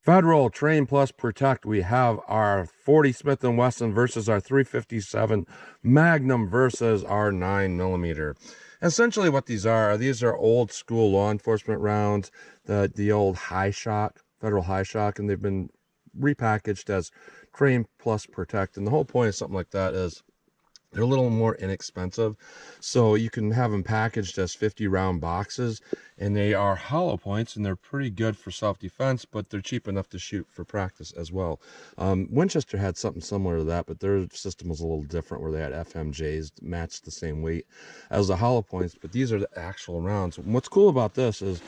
Federal Train Plus Protect, we have our 40 Smith & Wesson versus our 357 Magnum versus our 9mm. Essentially what these are old school law enforcement rounds, the old high shock, federal high shock, and they've been repackaged as Train Plus Protect. And the whole point of something like that is they're a little more inexpensive, so you can have them packaged as 50 round boxes, and they are hollow points, and they're pretty good for self-defense, but they're cheap enough to shoot for practice as well. Winchester had something similar to that, but their system was a little different, where they had FMJs matched the same weight as the hollow points, but these are the actual rounds. And what's cool about this is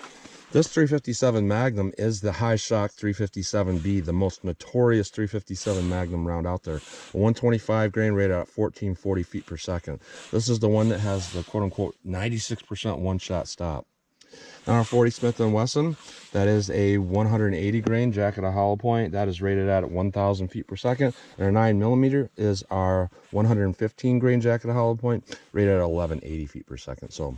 this 357 Magnum is the high shock 357B, the most notorious 357 Magnum round out there. A 125 grain rated at 1440 feet per second. This is the one that has the quote-unquote 96% one-shot stop. Now our 40 Smith & Wesson, that is a 180 grain jacket of hollow point. That is rated at 1,000 feet per second. And our 9mm is our 115 grain jacket of hollow point, rated at 1180 feet per second. So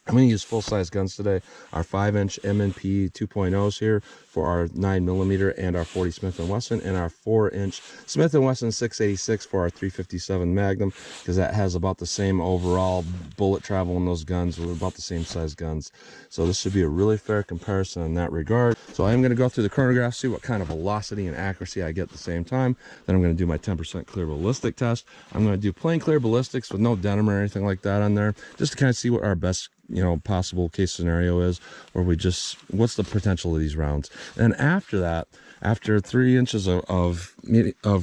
I'm going to use full-size guns today. Our 5-inch M&P 2.0s here for our 9mm and our 40 Smith & Wesson, and our 4-inch Smith & Wesson 686 for our 357 Magnum, because that has about the same overall bullet travel in those guns, with about the same size guns. So this should be a really fair comparison in that regard. So I'm going to go through the chronograph, see what kind of velocity and accuracy I get at the same time. Then I'm going to do my 10% clear ballistic test. I'm going to do plain clear ballistics with no denim or anything like that on there, just to kind of see what our best possible case scenario is, or what's the potential of these rounds. And after that, after 3 inches of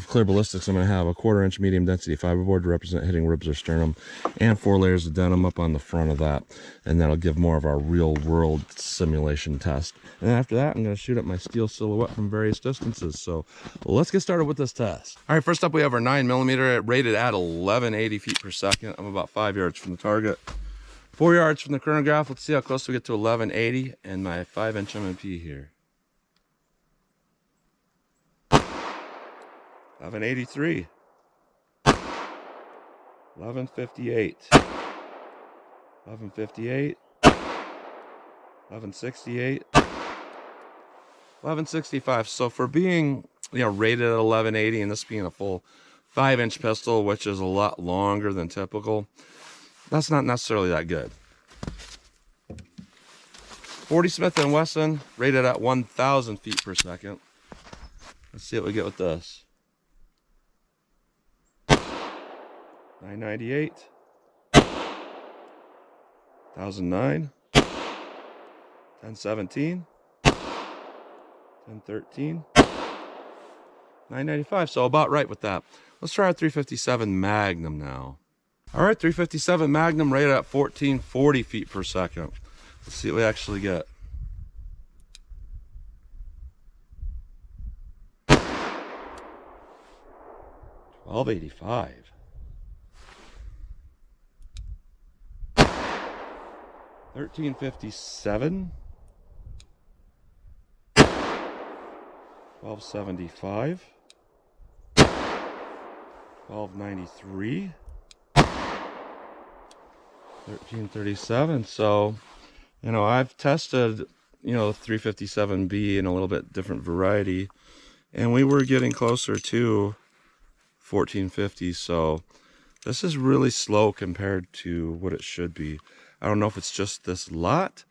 clear ballistics, I'm going to have a 1/4 inch medium density fiberboard to represent hitting ribs or sternum, and 4 layers of denim up on the front of that, and that'll give more of our real world simulation test. And after that, I'm going to shoot up my steel silhouette from various distances. So let's get started with this test. All right, first up we have our 9mm rated at 1180 feet per second. I'm about 5 yards from the target, 4 yards from the chronograph. Let's see how close we get to 1180 and my 5-inch M&P here. 1183, 1158, 1158, 1168, 1165. So for being rated at 1180, and this being a full 5-inch pistol, which is a lot longer than typical, that's not necessarily that good. 40 Smith & Wesson rated at 1,000 feet per second. Let's see what we get with this. 998, 1009, 1017, 1013, 995. So about right with that. Let's try our 357 Magnum now. All right, 357 Magnum rated at 1440 feet per second. Let's see what we actually get. 1285. 1357. 1275. 1293. 1337. So, I've tested, the 357B in a little bit different variety, and we were getting closer to 1450. So this is really slow compared to what it should be. I don't know if it's just this lot,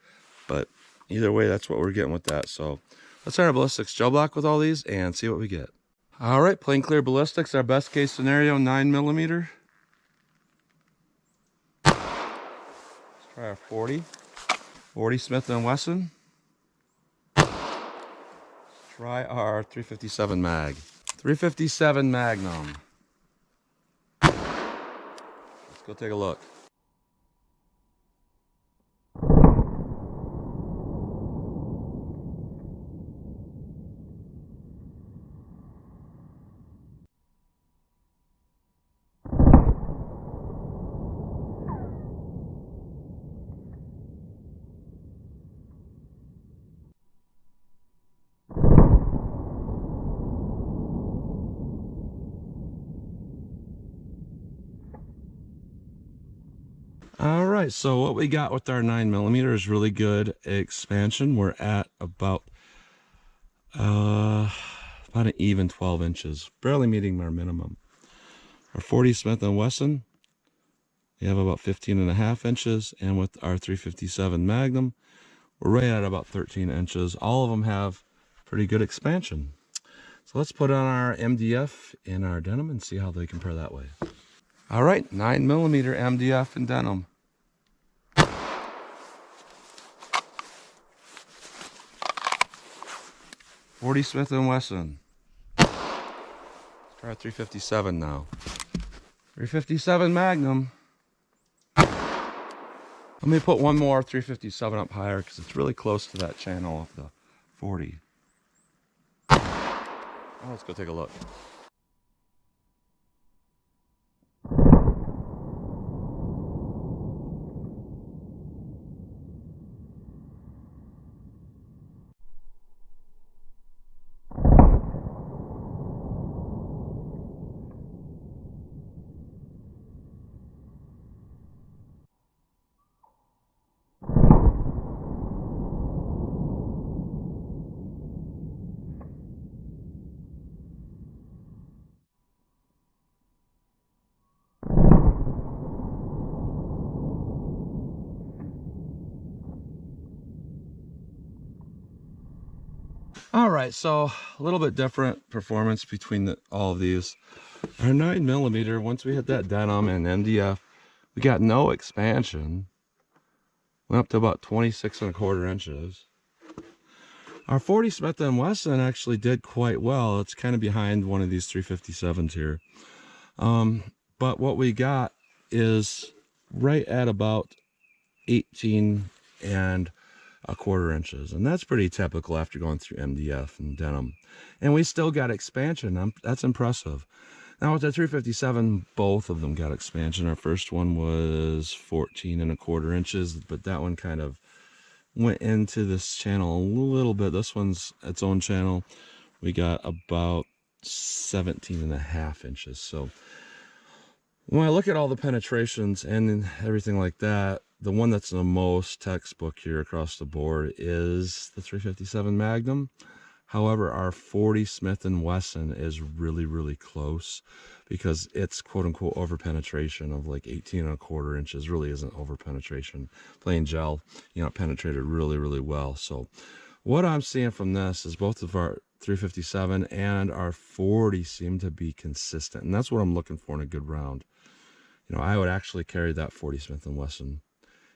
but either way, that's what we're getting with that. So let's try our ballistics gel block with all these and see what we get. All right, plain clear ballistics, our best case scenario, 9mm. Let's try our 40 Smith & Wesson. Let's try our 357 Mag. 357 Magnum. Let's go take a look. All right, so what we got with our 9mm is really good expansion. We're at about About an even 12 inches, barely meeting our minimum. Our 40 Smith & Wesson, we have about 15.5 inches, and with our 357 Magnum, we're right at about 13 inches. All of them have pretty good expansion. So let's put on our MDF in our denim and see how they compare that way. All right, 9mm MDF in denim. 40 Smith & Wesson. Let's try 357 now. 357 Magnum. Let me put one more 357 up higher because it's really close to that channel of the 40. Oh, let's go take a look. All right, so a little bit different performance between all of these. Our 9mm, once we hit that denim and MDF, we got no expansion. Went up to about 26.25 inches. Our 40 Smith & Wesson actually did quite well. It's kind of behind one of these 357s here. But what we got is right at about 18.25 inches, and that's pretty typical after going through MDF and denim. And we still got expansion. That's impressive. Now with the 357, both of them got expansion. Our first one was 14.25 inches, but that one kind of went into this channel a little bit. This one's its own channel. We got about 17.5 inches. So when I look at all the penetrations and everything like that, the one that's the most textbook here across the board is the 357 Magnum. However, our 40 Smith & Wesson is really, really close because it's quote-unquote over-penetration of like 18.25 inches. Really isn't over-penetration. Plain gel, you know, it penetrated really, really well. So what I'm seeing from this is both of our 357 and our 40 seem to be consistent. And that's what I'm looking for in a good round. You know, I would actually carry that 40 Smith & Wesson.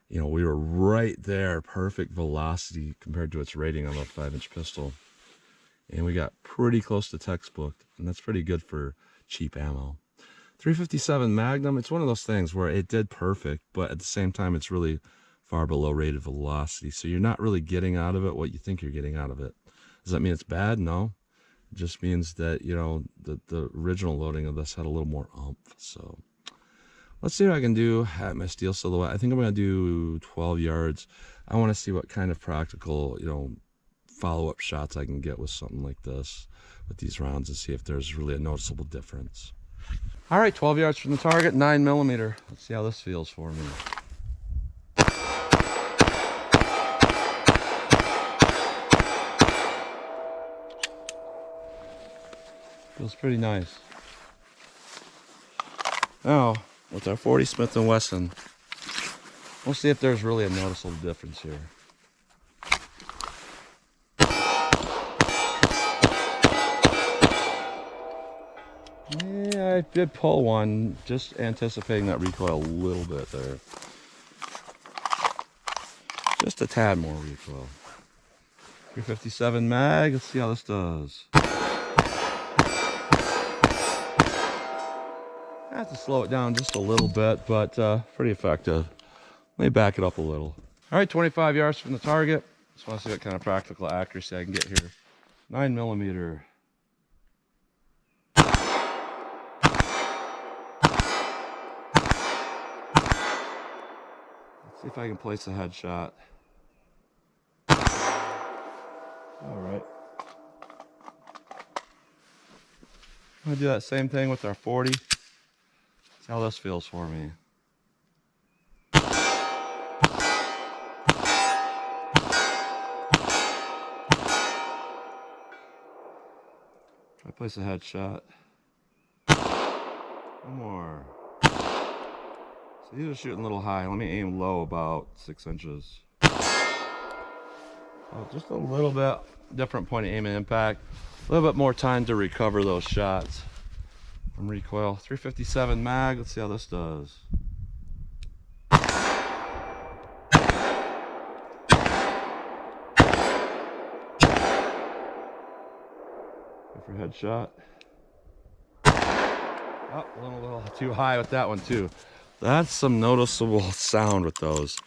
You know, we were right there, perfect velocity compared to its rating on a 5-inch pistol. And we got pretty close to textbook, and that's pretty good for cheap ammo. 357 Magnum, it's one of those things where it did perfect, but at the same time, it's really far below rated velocity. So you're not really getting out of it what you think you're getting out of it. Does that mean it's bad? No. It just means that, you know, the original loading of this had a little more oomph. So let's see what I can do at my steel silhouette. I think I'm going to do 12 yards. I want to see what kind of practical, you know, follow-up shots I can get with something like this, with these rounds, and see if there's really a noticeable difference. All right, 12 yards from the target, 9mm. Let's see how this feels for me. Feels pretty nice. Now, with our 40 Smith & Wesson, we'll see if there's really a noticeable difference here. Yeah, I did pull one, just anticipating that recoil a little bit there. Just a tad more recoil. 357 mag, let's see how this does. I have to slow it down just a little bit, but pretty effective. Let me back it up a little. All right, 25 yards from the target. Just want to see what kind of practical accuracy I can get here. 9mm. See if I can place a headshot. All right. I'm gonna do that same thing with our 40. See how this feels for me. I place a headshot. One more. So these are shooting a little high. Let me aim low about 6 inches. Oh, just a little bit different point of aim and impact. A little bit more time to recover those shots from recoil. 357 mag. Let's see how this does. Go for headshot. Oh, a little too high with that one too. That's some noticeable sound with those.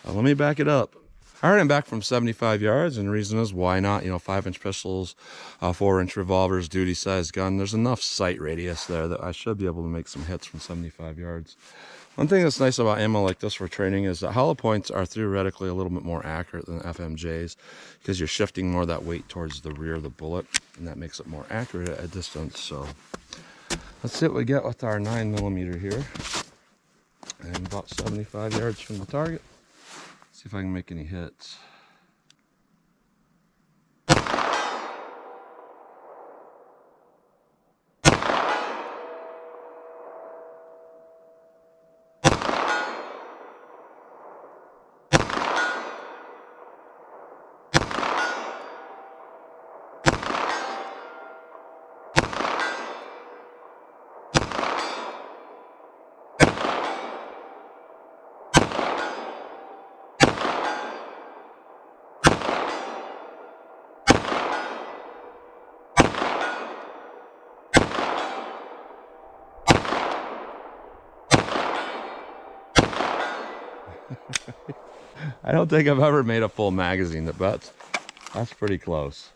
Let me back it up. I heard him back from 75 yards, and the reason is why not? You know, 5-inch pistols, 4-inch revolvers, duty size gun. There's enough sight radius there that I should be able to make some hits from 75 yards. One thing that's nice about ammo like this for training is that hollow points are theoretically a little bit more accurate than FMJs because you're shifting more of that weight towards the rear of the bullet, and that makes it more accurate at a distance. So let's see what we get with our 9mm here. And about 75 yards from the target. See if I can make any hits. I don't think I've ever made a full magazine, but that's pretty close.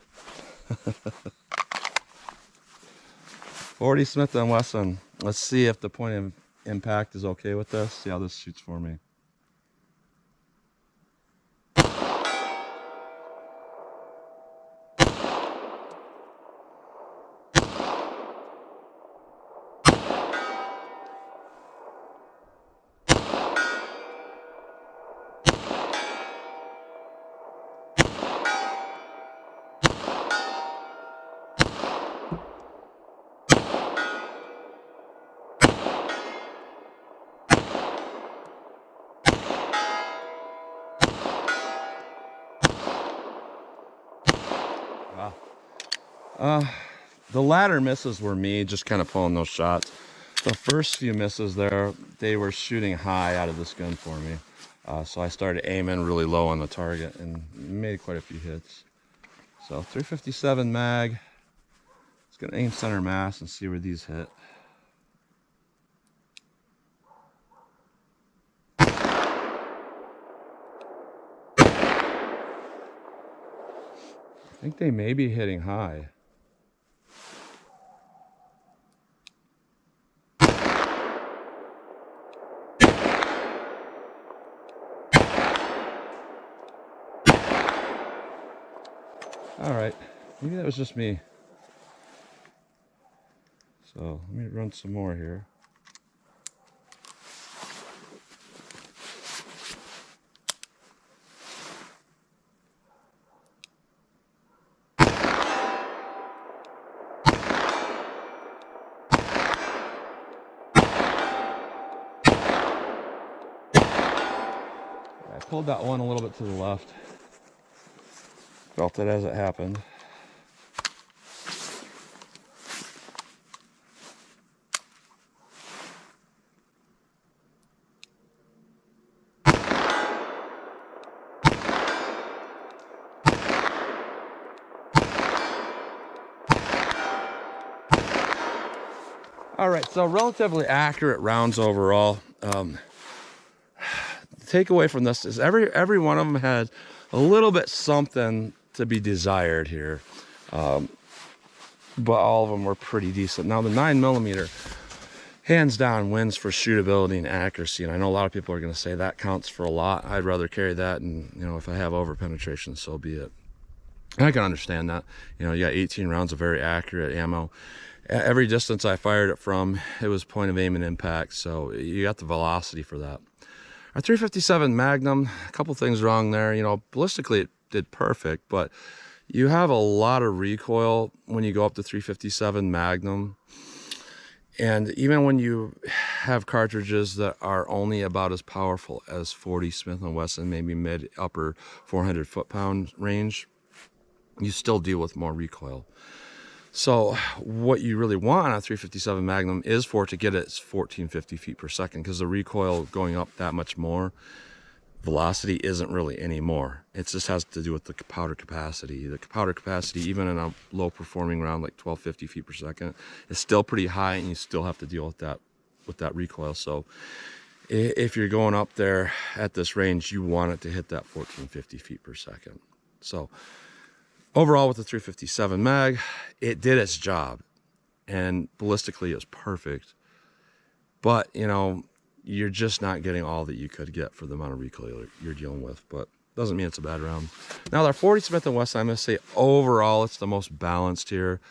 40 Smith & Wesson. Let's see if the point of impact is okay with this. See how this shoots for me. Wow. The latter misses were me just kind of pulling those shots. The first few misses there, they were shooting high out of this gun for me. So I started aiming really low on the target and made quite a few hits. So 357 mag. Just gonna aim center mass and see where these hit. I think they may be hitting high. All right, maybe that was just me. So let me run some more here. I pulled that one a little bit to the left. Felt it as it happened. All right, so relatively accurate rounds overall. The takeaway from this is every one of them had a little bit something to be desired here, but all of them were pretty decent. Now the 9mm, hands down, wins for shootability and accuracy, and I know a lot of people are going to say that counts for a lot. I'd rather carry that, and you know, if I have over penetration, so be it. And I can understand that. You know, you got 18 rounds of very accurate ammo. Every distance I fired it from, it was point of aim and impact, so you got the velocity for that. Our 357 Magnum, a couple things wrong there. You know, ballistically it did perfect, but You have a lot of recoil when you go up to 357 Magnum. And even when you have cartridges that are only about as powerful as 40 Smith & Wesson, maybe mid upper 400 foot-pound range, you still deal with more recoil. So what you really want on a 357 Magnum is for it to get its 1450 feet per second, because the recoil going up that much more, velocity isn't really any more. It just has to do with the powder capacity. The powder capacity, even in a low performing round like 1250 feet per second, is still pretty high, and you still have to deal with that recoil. So if you're going up there at this range, you want it to hit that 1450 feet per second. So overall, with the 357 mag, it did its job, and ballistically it was perfect. But you know, you're just not getting all that you could get for the amount of recoil you're dealing with. But doesn't mean it's a bad round. Now, our 40 Smith & Wesson, I'm going to say overall it's the most balanced here,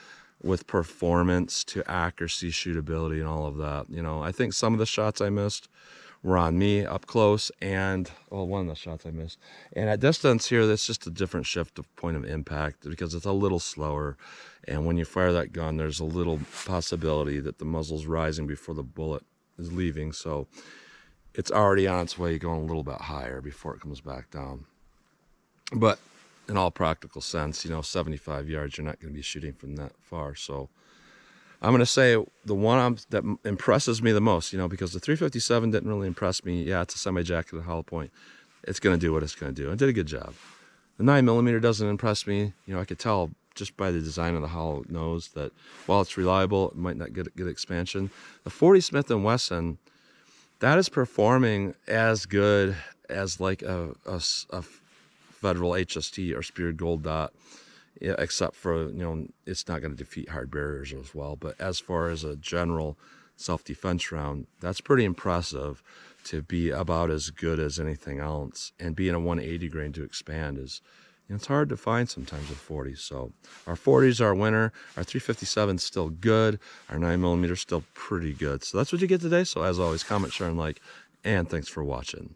with performance to accuracy, shootability, and all of that. You know, I think some of the shots I missed were on me up close, and well, one of the shots I missed. And at distance here, that's just a different shift of point of impact, because it's a little slower. And when you fire that gun, there's a little possibility that the muzzle's rising before the bullet is leaving. So it's already on its way going a little bit higher before it comes back down. But in all practical sense, you know, 75 yards, you're not going to be shooting from that far. So I'm going to say the one that impresses me the most, you know, because the 357 didn't really impress me. Yeah, it's a semi-jacketed hollow point. It's going to do what it's going to do. It did a good job. The 9mm doesn't impress me. You know, I could tell just by the design of the hollow nose that while it's reliable, it might not get good expansion. The 40 Smith & Wesson, that is performing as good as like a Federal HST or Spear Gold Dot. Yeah, except for, you know, it's not going to defeat hard barriers as well. But as far as a general self-defense round, that's pretty impressive to be about as good as anything else. And being a 180 grain to expand is, you know, it's hard to find sometimes with 40s. So our 40s are our winner. Our 357 is still good. Our 9mm is still pretty good. So that's what you get today. So as always, comment, share, and like. And thanks for watching.